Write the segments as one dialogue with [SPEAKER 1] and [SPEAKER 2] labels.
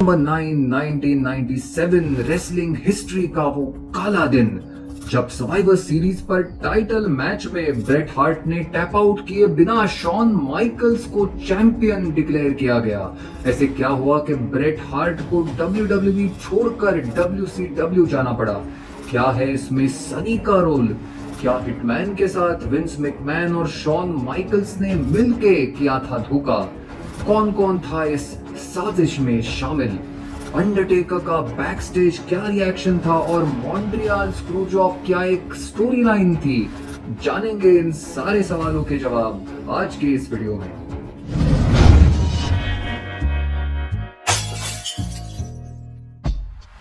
[SPEAKER 1] Number 9 1997 wrestling history का वो काला दिन जब सर्वाइवर सीरीज पर टाइटल मैच में ब्रेट हार्ट ने टैप आउट किए बिना शॉन माइकल्स को चैंपियन डिक्लेयर किया गया। ऐसे क्या हुआ कि ब्रेट हार्ट को WWE छोड़कर WCW जाना पड़ा? क्या है इसमें सनी का रोल? क्या हिटमैन के साथ विंस मैकमैन और शॉन माइकल्स ने मिलके किया था धोखा? कौन कौन था इस साजिश में शामिल? अंडरटेकर का बैकस्टेज क्या रिएक्शन था और मॉन्ट्रियल स्क्रूजॉब क्या एक स्टोरी लाइन थी? जानेंगे इन सारे सवालों के जवाब आज के इस वीडियो में।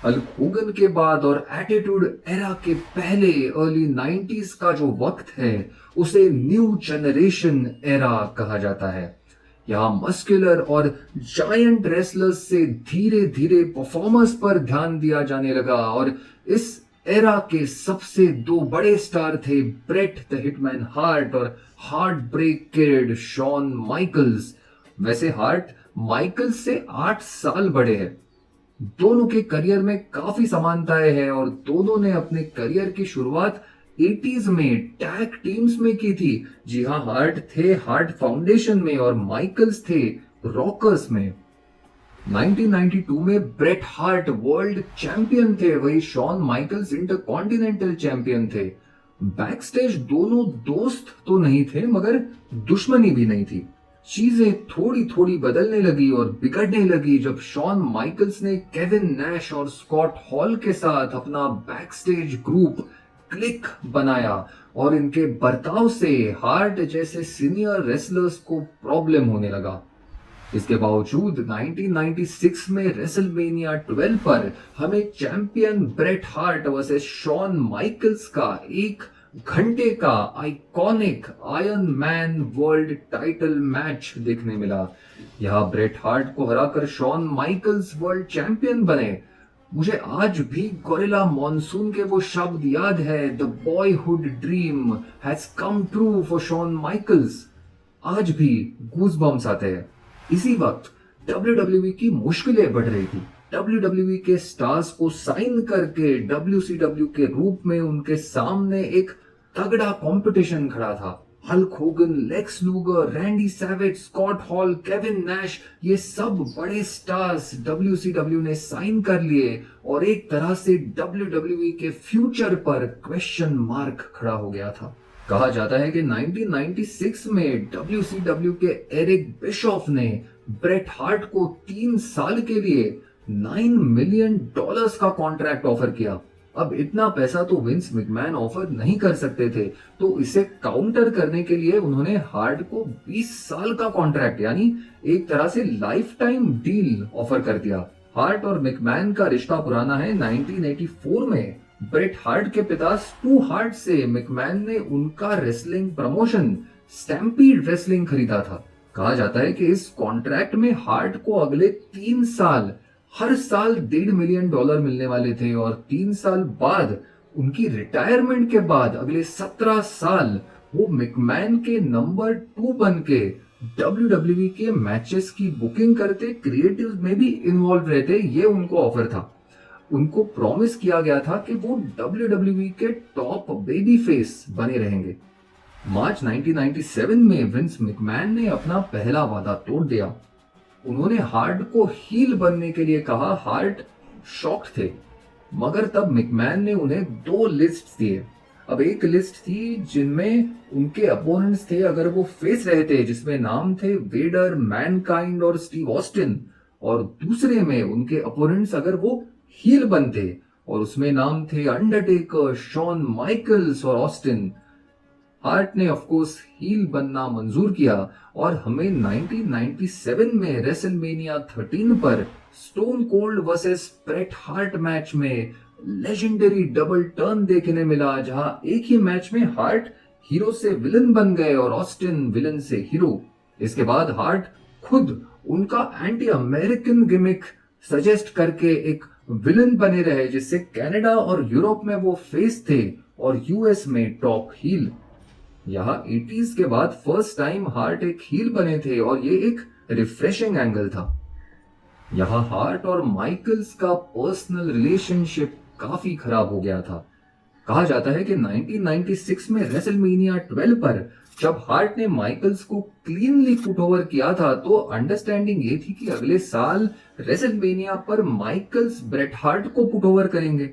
[SPEAKER 1] हल्क होगन के बाद और एटीट्यूड एरा के पहले अर्ली 90s का जो वक्त है उसे न्यू जनरेशन एरा कहा जाता है। यहाँ मस्कुलर और जायंट रेसलर्स से धीरे धीरे परफॉर्मेंस पर ध्यान दिया जाने लगा और इस एरा के सबसे दो बड़े स्टार थे ब्रेट द हिटमैन हार्ट और Heartbreak Kid Shawn Michaels. वैसे हार्ट माइकल्स से 8 साल बड़े हैं। दोनों के करियर में काफी समानताएं हैं और दोनों ने अपने करियर की शुरुआत 80s में टैग टीम्स में की थी। जी हाँ, हार्ट थे हार्ट फाउंडेशन में और माइकल्स थे रॉकर्स में। 1992 में ब्रेट हार्ट वर्ल्ड चैंपियन थे, वही शॉन माइकल्स इंटरकॉन्टिनेंटल चैंपियन थे। बैकस्टेज दोनों दोस्त तो नहीं थे मगर दुश्मनी भी नहीं थी। चीजें थोड़ी थोड़ी बदलने लगी और बिगड़ने लगी जब शॉन माइकल्स ने केविन नैश और स्कॉट हॉल के साथ अपना बैकस्टेज ग्रुप क्लिक बनाया और इनके बर्ताव से हार्ट जैसे सीनियर रेसलर्स को प्रॉब्लम होने लगा। इसके बावजूद 1996 में रेसलमेनिया 12 पर हमें champion Bret Hart versus Shawn Michaels का 1 घंटे का iconic iron man world title match देखने मिला। यहाँ ब्रेट हार्ट को हराकर शॉन माइकल्स वर्ल्ड चैंपियन बने। मुझे आज भी गोरिल्ला मॉनसून के वो शब्द याद है, the boyhood dream has come true for Shawn Michaels. आज भी गूज़बम्स आते हैं। इसी वक्त WWE की मुश्किलें बढ़ रही थी। WWE के स्टार्स को साइन करके WCW के रूप में उनके सामने एक तगड़ा कंपटीशन खड़ा था। Hulk Hogan, Lex Luger, Randy Savage, Scott Hall, Kevin Nash, ये सब बड़े स्टार्स WCW ने साइन कर लिए और एक तरह से WWE के फ्यूचर पर क्वेश्चन मार्क खड़ा हो गया था। कहा जाता है कि 1996 में WCW के एरिक बिशॉफ ने ब्रेट हार्ट को 3 साल के लिए $9 मिलियन का कॉन्ट्रैक्ट ऑफर किया। अब इतना पैसा तो विंस मैकमैन ऑफर नहीं कर सकते थे, तो इसे काउंटर करने के लिए उन्होंने हार्ट को 20 साल का कॉन्ट्रैक्ट यानी एक तरह से लाइफ टाइम डील ऑफर कर दिया। हार्ट और मैकमैन का रिश्ता पुराना है। 1984 में ब्रेट हार्ट के पिता स्टू हार्ट से मैकमैन ने उनका रेसलिंग प्रमोशन स्टैम्पीड रेसलिंग खरीदा था। कहा जाता है कि इस कॉन्ट्रैक्ट में हार्ट को अगले 3 साल हर साल $1.5 मिलियन मिलने वाले थे और 3 साल बाद उनकी रिटायरमेंट के बाद अगले 17 साल वो मैकमैन के नंबर 2 बन के WWE के मैचेस की बुकिंग करते, क्रिएटिव में भी इन्वॉल्व रहते। ये उनको ऑफर था। उनको प्रॉमिस किया गया था कि वो WWE के टॉप बेबी फेस बने रहेंगे। मार्च 1997 में विंस मैकमैन ने अपना पहला वादा तोड़ दिया। उन्होंने हार्ट को हील बनने के लिए कहा। हार्ट शॉक्ड थे मगर तब मैकमैन ने उन्हें 2 लिस्ट दिए। अब एक लिस्ट थी जिनमें उनके अपोनेंट्स थे अगर वो फेस रहे थे, जिसमें नाम थे वेडर, मैनकाइंड और स्टीव ऑस्टिन, और दूसरे में उनके अपोनेंट्स अगर वो हील बनते और उसमें नाम थे अंडरटेकर, शॉन माइकल्स और ऑस्टिन। हार्ट ने ऑफ कोर्स हील बनना मंजूर किया और हमें 1997 में रेसलमेनिया 13 पर stone cold versus Bret Hart match में लेजेंडरी डबल टर्न देखने मिला, जहां एक ही मैच में हार्ट हीरो से विलन बन गए और ऑस्टिन विलन से हीरो। इसके बाद हार्ट खुद उनका एंटी अमेरिकन गिमिक सजेस्ट करके एक विलन बने रहे, जिससे कनाडा और यूरोप में वो फेस थे और यूएस में टॉप हील। यहाँ 80s के बाद फर्स्ट टाइम हार्ट एक हील बने थे और ये एक रिफ्रेशिंग एंगल था। यहाँ हार्ट और माइकल्स का पर्सनल रिलेशनशिप काफी खराब हो गया था। कहा जाता है कि 1996 में रेसलमेनिया 12 पर जब हार्ट ने माइकल्स को क्लीनली पुट ओवर किया था, तो अंडरस्टैंडिंग ये थी कि अगले साल रेसलमेनिया पर माइकल्स ब्रेट हार्ट को पुट ओवर करेंगे।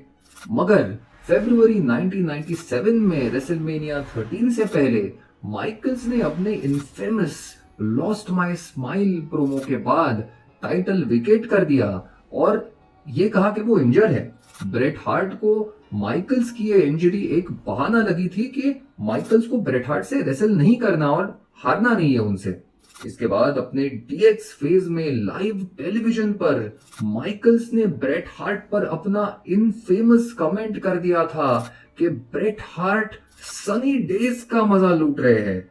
[SPEAKER 1] मगर फरवरी 1997 में रेसलमेनिया 13 से पहले माइकल्स ने अपने infamous lost my smile promo के बाद टाइटल विकेट कर दिया और ये कहा कि वो इंजर्ड है। ब्रेट हार्ट को माइकल्स की ये इंजरी एक बहाना लगी थी कि माइकल्स को ब्रेट हार्ट से रेसल नहीं करना और हारना नहीं है उनसे। इसके बाद अपने डीएक्स फेज में लाइव टेलीविजन पर माइकल्स ने ब्रेट हार्ट पर अपना इनफेमस कमेंट कर दिया था कि ब्रेट हार्ट सनी डेज का मजा लूट रहे हैं,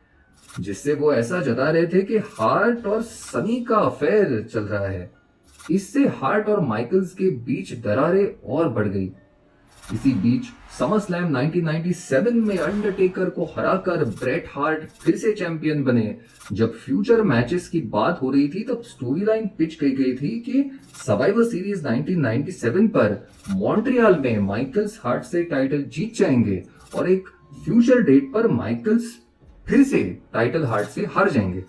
[SPEAKER 1] जिससे वो ऐसा जता रहे थे कि हार्ट और सनी का अफेयर चल रहा है। इससे हार्ट और माइकल्स के बीच दरारें और बढ़ गई। इसी बीच समर स्लैम 1997 में अंडरटेकर को हराकर ब्रेट हार्ट फिर से चैंपियन बने। जब फ्यूचर मैचेस की बात हो रही थी, तब स्टोरी लाइन पिच की गई थी कि सर्वाइवर सीरीज 1997 पर मॉन्ट्रियल में माइकल्स हार्ट से टाइटल जीत जाएंगे और एक फ्यूचर डेट पर माइकल्स फिर से टाइटल हार्ट से हार जाएंगे।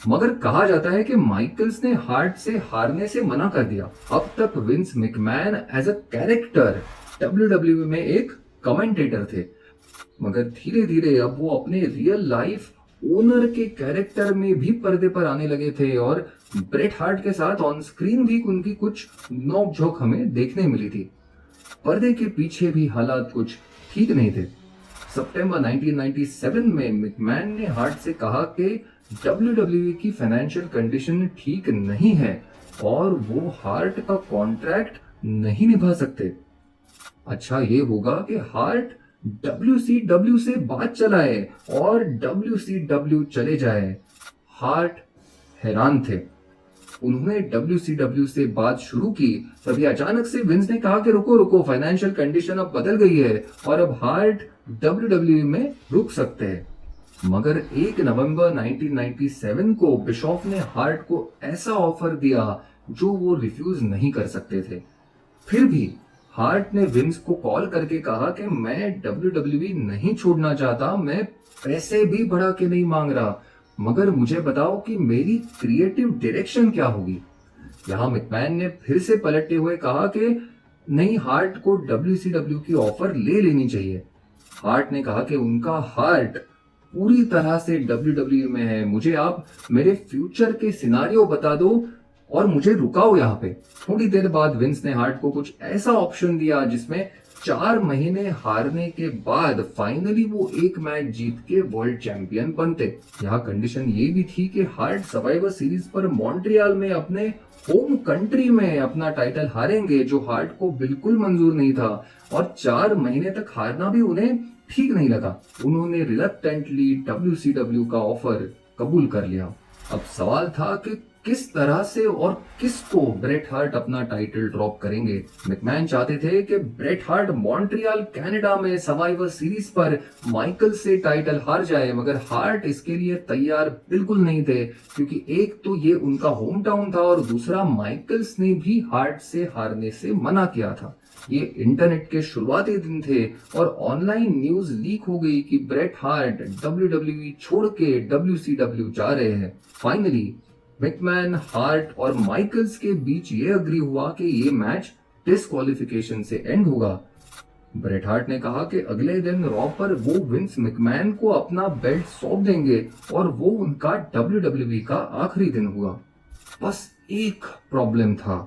[SPEAKER 1] मगर कहा जाता है कि माइकल्स ने हार्ट से हारने से मना कर दिया। अब तक Vince McMahon as a character WWE में एक कमेंटेटर थे, मगर धीरे धीरे अब वो अपने रियल लाइफ ओनर के कैरेक्टर में भी पर्दे पर आने लगे थे और ब्रेट हार्ट के साथ ऑन स्क्रीन भी उनकी कुछ नोक-झोंक हमें देखने मिली थी। पर्दे के पीछे भी हालात कुछ ठीक नहीं थे। सितंबर 1997 में मैकमैन ने हार्ट से कहा कि डब्ल्यूडब्ल्यूई की फाइनेंशियल कंडीशन ठीक नहीं है और वो हार्ट का कॉन्ट्रैक्ट नहीं निभा सकते। अच्छा ये होगा कि हार्ट WCW से बात चलाए और WCW चले जाए। हार्ट हैरान थे। उन्होंने WCW से बात शुरू की, तभी अचानक से विंस ने कहा कि रुको रुको, फाइनेंशियल कंडीशन अब बदल गई है और अब हार्ट WWE में रुक सकते हैं। मगर 1 नवंबर 1997 को बिशॉफ ने हार्ट को ऐसा ऑफर दिया जो वो रिफ्यूज नहीं कर सकते थे। फिर भी हार्ट ने विंस को कॉल करके कहा कि मैं WWE नहीं छोड़ना चाहता, मैं पैसे भी बढ़ा के नहीं मांग रहा, मगर मुझे बताओ कि मेरी क्रिएटिव डायरेक्शन क्या होगी। यहाँ मैकमैन ने फिर से पलटते हुए कहा कि नहीं, हार्ट को WCW की ऑफर ले लेनी चाहिए। हार्ट ने कहा कि उनका हार्ट पूरी तरह से WWE में है, मुझे आप मेरे फ्यूचर के सिनारियो बता दो और मुझे रुकाओ यहाँ पे। थोड़ी देर बाद विंस ने हार्ट को कुछ ऐसा ऑप्शन दिया जिसमें 4 महीने हारने के बाद फाइनली वो एक मैच जीत के वर्ल्ड चैंपियन बनते। यहाँ कंडीशन ये भी थी कि हार्ट सर्वाइवर सीरीज पर मॉन्ट्रियल में अपने होम कंट्री में अपना टाइटल हारेंगे, जो हार्ट को बिल्कुल मंजूर नहीं था और 4 महीने तक हारना भी उन्हें ठीक नहीं लगा। उन्होंने रिलक्टेंटली WCW का ऑफर कबूल कर लिया। अब सवाल था कि किस तरह से और किसको ब्रेट हार्ट अपना टाइटल ड्रॉप करेंगे। मैकमैन चाहते थे कि ब्रेट हार्ट मॉन्ट्रियल कनाडा में सर्वाइवर सीरीज पर माइकल से टाइटल हार जाए, मगर हार्ट इसके लिए तैयार बिल्कुल नहीं थे, क्योंकि एक तो ये उनका होम टाउन था और दूसरा माइकल्स ने भी हार्ट से हारने से मना किया था। ये इंटरनेट के शुरुआती दिन थे और ऑनलाइन न्यूज लीक हो गई कि ब्रेट हार्ट WWE छोड़ के WCW जा रहे हैं। फाइनली मैकमैन, हार्ट और माइकल्स के बीच ये अग्री हुआ कि ये मैच डिस्क्वालिफिकेशन से एंड होगा। ब्रेट हार्ट ने कहा कि अगले दिन रॉ पर वो विंस मैकमैन को अपना बेल्ट सौंप देंगे और वो उनका WWE का आखिरी दिन हुआ। बस एक प्रॉब्लम था,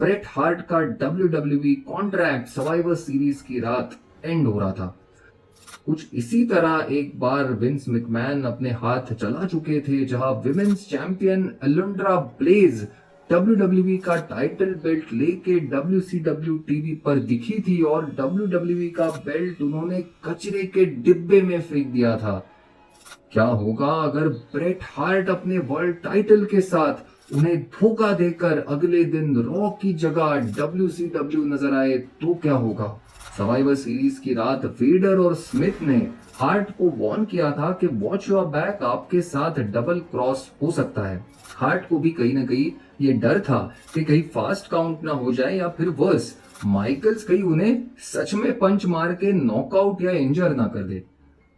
[SPEAKER 1] ब्रेट हार्ट का WWE कॉन्ट्रैक्ट सर्वाइवर सीरीज की रात एंड हो रहा था। कुछ इसी तरह एक बार विंस मैकमैन अपने हाथ चला चुके थे, जहां विमेन्स चैंपियन एलुंड्रा ब्लेज WWE का टाइटल बेल्ट लेके WCW टीवी पर दिखी थी और WWE का बेल्ट उन्होंने कचरे के डिब्बे में फेंक दिया था। क्या होगा अगर ब्रेट हार्ट अपने वर्ल्ड टाइटल के साथ उन्हें धोखा देकर अगले दिन रॉ की जगह WCW नजर आए, तो क्या होगा। सर्वाइवर सीरीज की रात वेडर और स्मिथ ने हार्ट को वार्न किया था कि वॉच योर बैक, आपके साथ डबल क्रॉस हो सकता है। हार्ट को भी कहीं ना कहीं ये डर था कि कहीं फास्ट काउंट ना हो जाए या फिर वर्स, माइकल्स कहीं उन्हें सच में पंच मार के नॉकआउट या इंजर ना कर दे।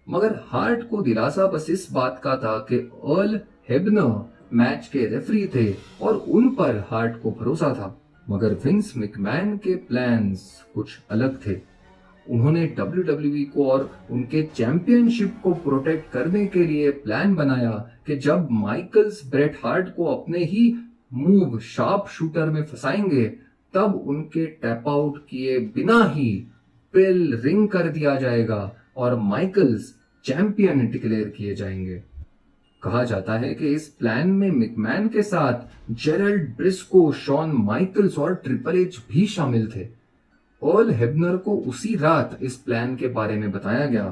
[SPEAKER 1] मगर हार्ट को दिलासा बस इस बात का था कि अर्ल हेबनर मैच के रेफरी थे और उन पर हार्ट को भरोसा था। मगर विंस मैकमैन के प्लान्स कुछ अलग थे। उन्होंने WWE को और उनके चैंपियनशिप को प्रोटेक्ट करने के लिए प्लान बनाया कि जब माइकल्स ब्रेट हार्ट को अपने ही मूव शार्प शूटर में फंसाएंगे, तब उनके टैप आउट किए बिना ही बेल रिंग कर दिया जाएगा और माइकल्स चैंपियन डिक्लेयर किए जाएंगे। कहा जाता है कि इस प्लान में मैकमैन के साथ जेरल्ड ब्रिस्को, शॉन माइकल्स और ट्रिपल एच भी शामिल थे। अर्ल हेबनर को उसी रात इस प्लान के बारे में बताया गया।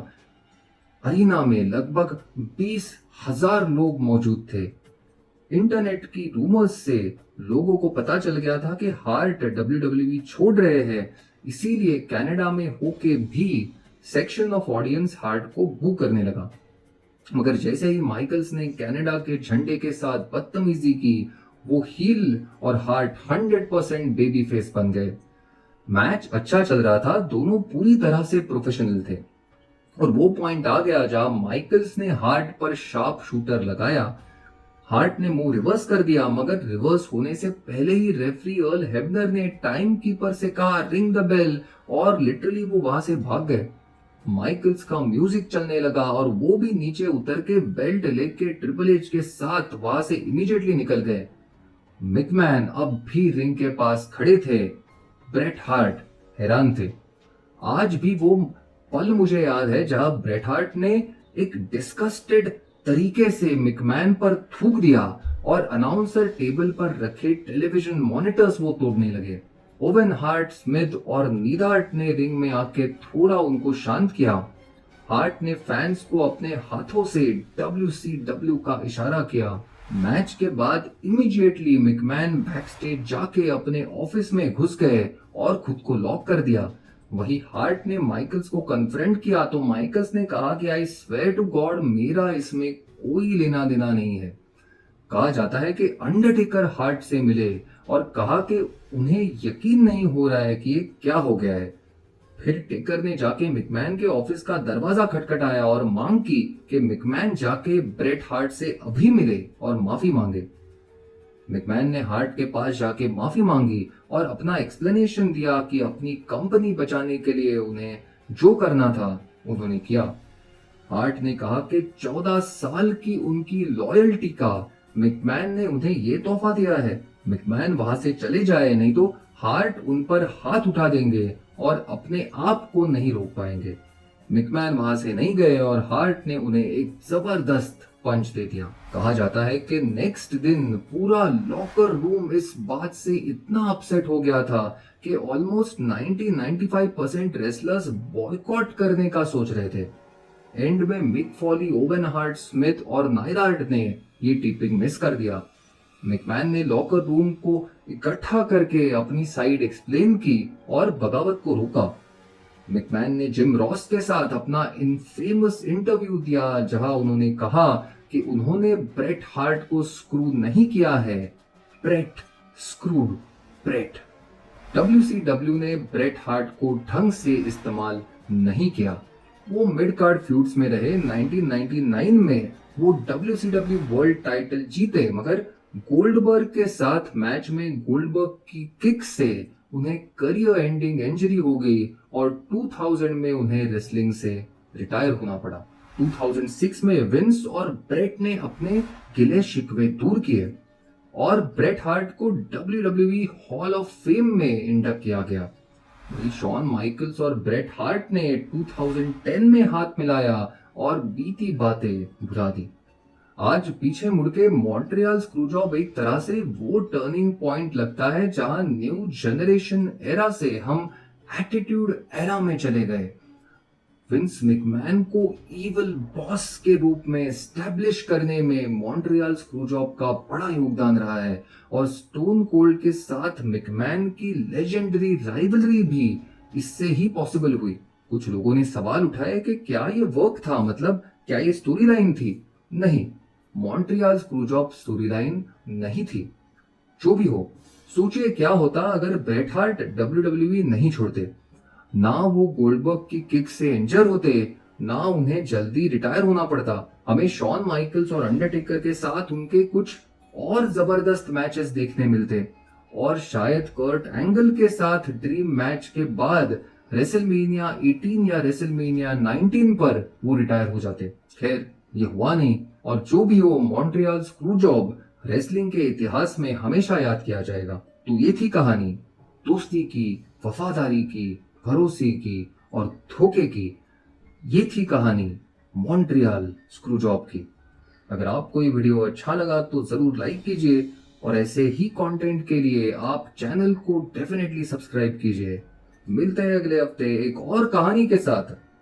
[SPEAKER 1] अरीना में लगभग 20,000 लोग मौजूद थे। इंटरनेट की रूमर्स से लोगों को पता चल गया था कि हार्ट WWE छोड़ रहे हैं, इसीलिए कनाडा में होके भी सेक्शन ऑफ ऑडियंस हार्ट को बू करने लगा। मगर जैसे ही माइकल्स ने कनाडा के झंडे के साथ बदतमीजी की, वो हील और हार्ट 100% बेबी फेस बन गए। मैच अच्छा चल रहा था, दोनों पूरी तरह से प्रोफेशनल थे और वो पॉइंट आ गया जहां माइकल्स ने हार्ट पर शार्प शूटर लगाया। हार्ट ने मूव रिवर्स कर दिया, मगर रिवर्स होने से पहले ही रेफरी अर्ल हेबनर ने टाइम कीपर से कहा रिंग द बेल, और लिटरली वो वहां से भाग गए। माइकल्स का म्यूजिक चलने लगा और वो भी नीचे उतर के बेल्ट लेके ट्रिपल एच के साथ वहां से इमीडिएटली निकल गए। मैकमैन अब भी रिंग के पास खड़े थे। ब्रेट हार्ट हैरान थे। आज भी वो पल मुझे याद है जहां ब्रेट हार्ट ने एक डिस्कस्टेड तरीके से मैकमैन पर थूक दिया और अनाउंसर टेबल पर रखे टेलीविजन मॉनिटर्स वो तोड़ने लगे। ओवेन हार्ट, स्मिथ और नीदार्ट ने रिंग में आके थोड़ा उनको शांत किया। हार्ट ने फैंस को अपने हाथों से WCW का इशारा किया। मैच के बाद इमीडिएटली मैकमैन बैकस्टेज जाके अपने ऑफिस में घुस गए और खुद को लॉक कर दिया। वही हार्ट ने माइकल्स को कन्फ्रंट किया तो माइकल्स ने कहा कि आई स्वेयर टू गॉड, मेरा इसमें कोई लेना देना नहीं है। कहा जाता है कि अंडरटेकर हार्ट से मिले और कहा कि उन्हें यकीन नहीं हो रहा है कि ये क्या हो गया है। फिर टेकर ने जाके मैकमैन के ऑफिस का दरवाजा खटखटाया और मांग की कि मैकमैन जाके ब्रेट हार्ट से अभी मिले और माफी मांगे। मैकमैन ने हार्ट के पास जाके माफी मांगी और अपना एक्सप्लेनेशन दिया कि अपनी कंपनी बचाने के लिए उन्हें जो करना था उन्होंने किया। हार्ट ने कहा कि 14 साल की उनकी लॉयल्टी का मैकमैन ने उन्हें ये तोहफा दिया है। मैकमैन वहां से चले जाए, नहीं तो हार्ट उन पर हाथ उठा देंगे और अपने आप को नहीं रोक पाएंगे। मैकमैन वहां से नहीं गए और हार्ट ने उन्हें एक जबरदस्त पंच दे दिया। कहा जाता है कि नेक्स्ट दिन पूरा लॉकर रूम इस बात से इतना अपसेट हो गया था कि ऑलमोस्ट 90-95% रेसलर्स बॉयकॉट करने का सोच रहे थे। एंड में Mick Foley, Owen Hart, Smith और नाइरार्ड ने ये टिपिंग मिस कर दिया। मैकमैन ने लॉकर रूम को इकट्ठा करके अपनी साइड एक्सप्लेन की और बगावत को रोका। मैकमैन ने जिम रॉस के साथ अपना इनफेमस इंटरव्यू दिया जहां उन्होंने कहा कि उन्होंने ब्रेट हार्ट को स्क्रू नहीं किया है, ब्रेट स्क्रूड ब्रेट। WCW ने ब्रेट हार्ट को ढंग से इस्तेमाल नहीं किया। वो मिड कार्ड फ्यूड्स में रहे। 1999 में वो WCW वर्ल्ड टाइटल जीते, मगर गोल्डबर्ग के साथ मैच में गोल्डबर्ग की किक से उन्हें करियर एंडिंग इंजरी हो गई और 2000 में उन्हें रेसलिंग से रिटायर होना पड़ा। 2006 में विंस और ब्रेट ने अपने गिले शिकवे दूर किए और ब्रेट हार्ट को WWE हॉल ऑफ फेम में इंडक्ट किया गया। वही शॉन माइकल्स और ब्रेट हार्ट ने 2010 में हाथ मिलाया और बीती बातें भुला दी। आज पीछे मुड़के मॉन्ट्रियल स्क्रूजॉब एक तरह से वो टर्निंग पॉइंट लगता है जहां न्यू जनरेशन एरा से हम एटीट्यूड एरा में चले गए। विंस मैकमैन को इविल बॉस के रूप में एस्टैब्लिश करने में मॉन्ट्रियल स्क्रूजॉब का बड़ा योगदान रहा है और स्टोन कोल्ड के साथ मैकमैन की लेजेंडरी राइवलरी भी इससे ही पॉसिबल हुई। कुछ लोगों ने सवाल उठाए कि क्या ये वर्क था, मतलब क्या ये स्टोरी लाइन थी? नहीं, मॉन्ट्रियल स्क्रूजॉब स्टोरी लाइन नहीं थी। जो भी हो, सोचिए क्या होता अगर ब्रेट हार्ट WWE नहीं छोड़ते। ना वो गोल्डबर्ग की किक से इंजर होते, ना उन्हें जल्दी रिटायर होना पड़ता। हमें शॉन माइकल्स और अंडरटेकर के साथ उनके कुछ और जबरदस्त मैचेस देखने मिलते, और शायद कर्ट एंगल के साथ ड्रीम मैच के बाद रेसलमेनिया 18 या रेसलमेनिया 19 पर वो रिटायर हो जाते। खैर, ये हुआ नहीं, और जो भी हो, मॉन्ट्रियल स्क्रू जॉब रेसलिंग के इतिहास में हमेशा याद किया जाएगा। तो ये थी कहानी दोस्ती की, वफादारी की, भरोसे की और धोखे की। ये थी कहानी मॉन्ट्रियल स्क्रूजॉब की। अगर आपको ये वीडियो अच्छा लगा तो जरूर लाइक कीजिए, और ऐसे ही कंटेंट के लिए आप चैनल को डेफिनेटली सब्सक्राइब कीजिए। मिलते हैं अगले हफ्ते एक और कहानी के साथ।